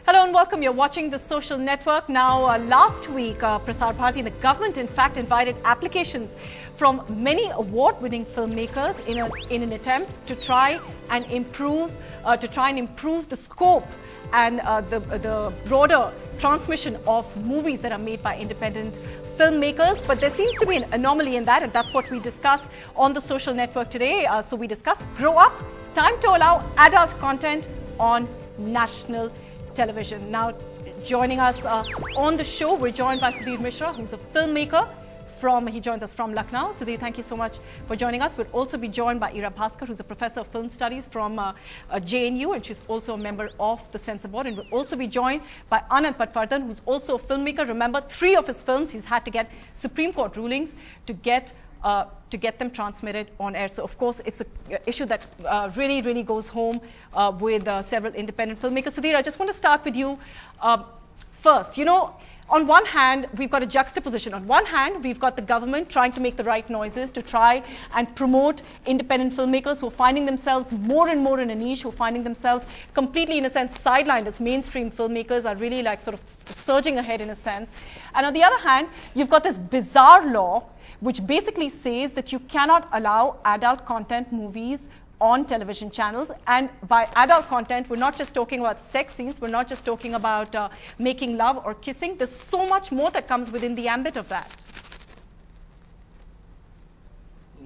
Hello and welcome. You're watching The Social Network. Now, last week, Prasar Bharati and the government, in fact, invited applications from many award-winning filmmakers in an attempt to try and improve the scope and the broader transmission of movies that are made by independent filmmakers. But there seems to be an anomaly in that, and that's what we discuss on The Social Network today. So we discuss Grow Up, time to allow adult content on national television. Now, joining us on the show, we're joined by Sudhir Mishra, who's a filmmaker. He joins us from Lucknow. Sudhir, thank you so much for joining us. We'll also be joined by Ira Bhaskar, who's a professor of film studies from JNU, and she's also a member of the Censor Board. And we'll also be joined by Patwardhan, who's also a filmmaker. Remember, 3 of his films, he's had to get Supreme Court rulings to get them transmitted on air. So, of course, it's an issue that really goes home with several independent filmmakers. Sudhir, I just want to start with you first. You know, on one hand, we've got a juxtaposition. On one hand, we've got the government trying to make the right noises to try and promote independent filmmakers who are finding themselves more and more in a niche, who are finding themselves completely, in a sense, sidelined as mainstream filmmakers are really like sort of surging ahead in a sense. And on the other hand, you've got this bizarre law which basically says that you cannot allow adult content movies on television channels. And by adult content, we're not just talking about sex scenes, we're not just talking about making love or kissing. There's so much more that comes within the ambit of that.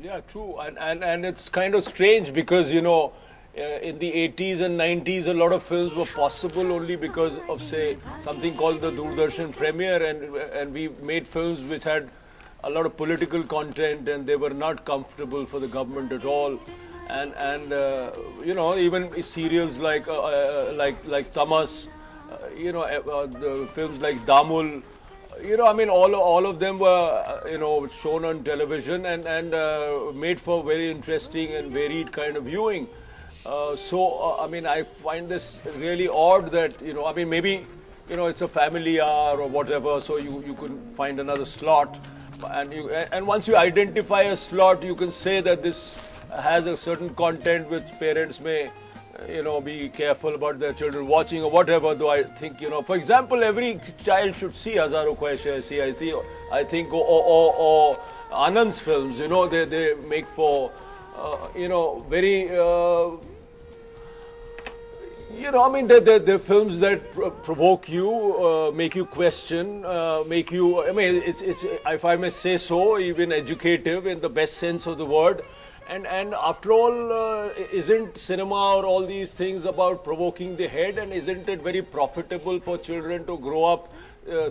Yeah, true. And it's kind of strange because, you know, in the 80s and 90s, a lot of films were possible only because of, say, something called the Doordarshan premiere, and we made films which had a lot of political content, and they were not comfortable for the government at all. And you know, even serials like Tamas, you know, the films like Damul, you know, I mean, all of them were, you know, shown on television and made for very interesting and varied kind of viewing. I mean, I find this really odd that, you know, I mean, maybe, you know, it's a family hour or whatever, so you could find another slot. And once you identify a slot, you can say that this has a certain content which parents may, you know, be careful about their children watching or whatever. Though I think, you know, for example, every child should see Hazaro Khwaishein Hai, I think, or Anand's films. You know, they make for, you know, very. You know, I mean, they're films that provoke you, make you question, make you, I mean, it's, if I may say so, even educative in the best sense of the word. And after all, isn't cinema or all these things about provoking the head, and isn't it very profitable for children to grow up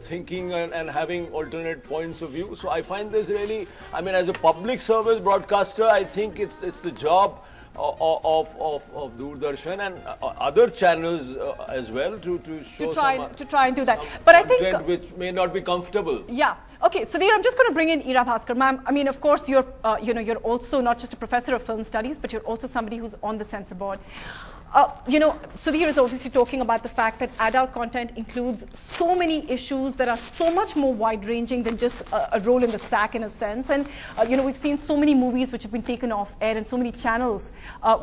thinking and having alternate points of view? So I find this really, I mean, as a public service broadcaster, I think it's the job of Doordarshan and other channels as well to show to try and do that. But I think which may not be comfortable. Yeah. Okay, Sudhir, I'm just going to bring in Ira Bhaskar. Ma'am, I mean, of course, you're you're also not just a professor of film studies, but you're also somebody who's on the Censor Board. You know, Sudhir is obviously talking about the fact that adult content includes so many issues that are so much more wide-ranging than just a roll in the sack, in a sense. And, you know, we've seen so many movies which have been taken off air and so many channels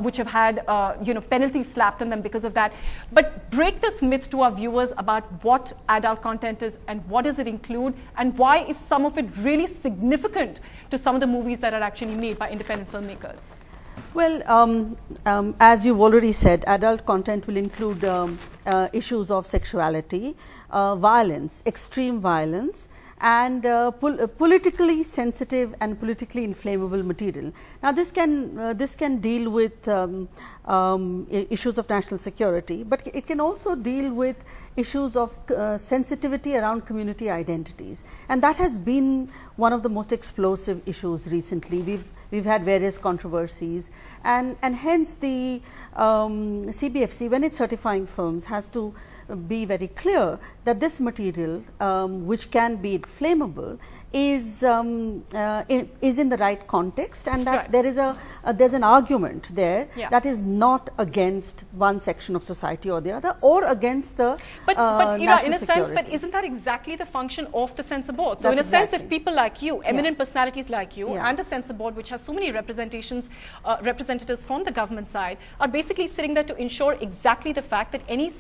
which have had, you know, penalties slapped on them because of that. But break this myth to our viewers about what adult content is and what does it include, and why is some of it really significant to some of the movies that are actually made by independent filmmakers? Well, as you've already said, adult content will include issues of sexuality, violence, extreme violence, and politically sensitive and politically inflammable material. Now, this can deal with issues of national security, but it can also deal with issues of sensitivity around community identities, and that has been one of the most explosive issues recently. We've had various controversies, and hence the CBFC, when it's certifying films, has to be very clear that this material, which can be flammable, is in the right context, and that there's an argument there that is not against one section of society or the other, or against the but you know, in a sense, that isn't that exactly the function of the Censor Board? So in a sense, if people like you, eminent personalities like you, and the Censor Board, which has so many representatives from the government side, are basically sitting there to ensure exactly the fact that any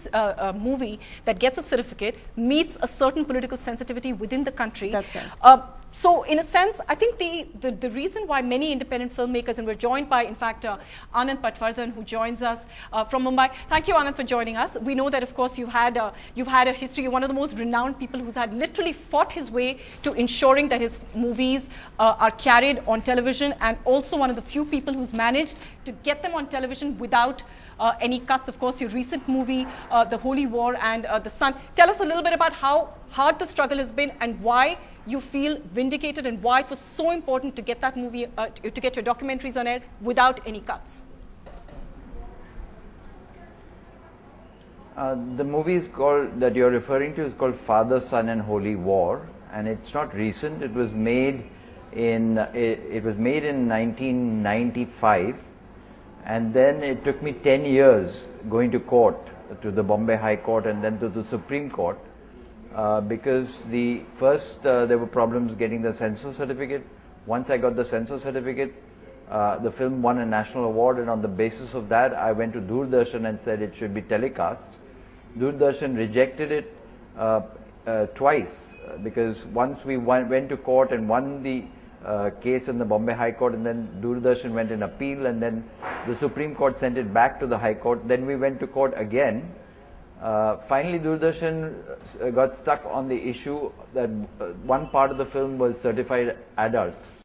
movie movie that gets a certificate meets a certain political sensitivity within the country. That's right. So in a sense, I think the reason why many independent filmmakers, and we're joined by, in fact, Anand Patwardhan, who joins us from Mumbai. Thank you, Anand, for joining us. We know that, of course, you've had a history. You're one of the most renowned people who's had literally fought his way to ensuring that his movies are carried on television, and also one of the few people who's managed to get them on television without any cuts. Of course, your recent movie, The Holy War and The Sun. Tell us a little bit about how hard the struggle has been and why you feel vindicated and why it was so important to get that movie, to get your documentaries on air without any cuts. The movie is called, that you're referring to, is called Father, Son and Holy War, and it's not recent. It was made in 1995, and then it took me 10 years going to court, to the Bombay High Court and then to the Supreme Court, because there were problems getting the censor certificate. Once I got the censor certificate, the film won a national award, and on the basis of that I went to Doordarshan and said it should be telecast. Doordarshan rejected it twice, because once we went to court and won the case in the Bombay High Court, and then Doordarshan went in appeal, and then the Supreme Court sent it back to the High Court. Then we went to court again. Finally, Doordarshan got stuck on the issue that one part of the film was certified adults,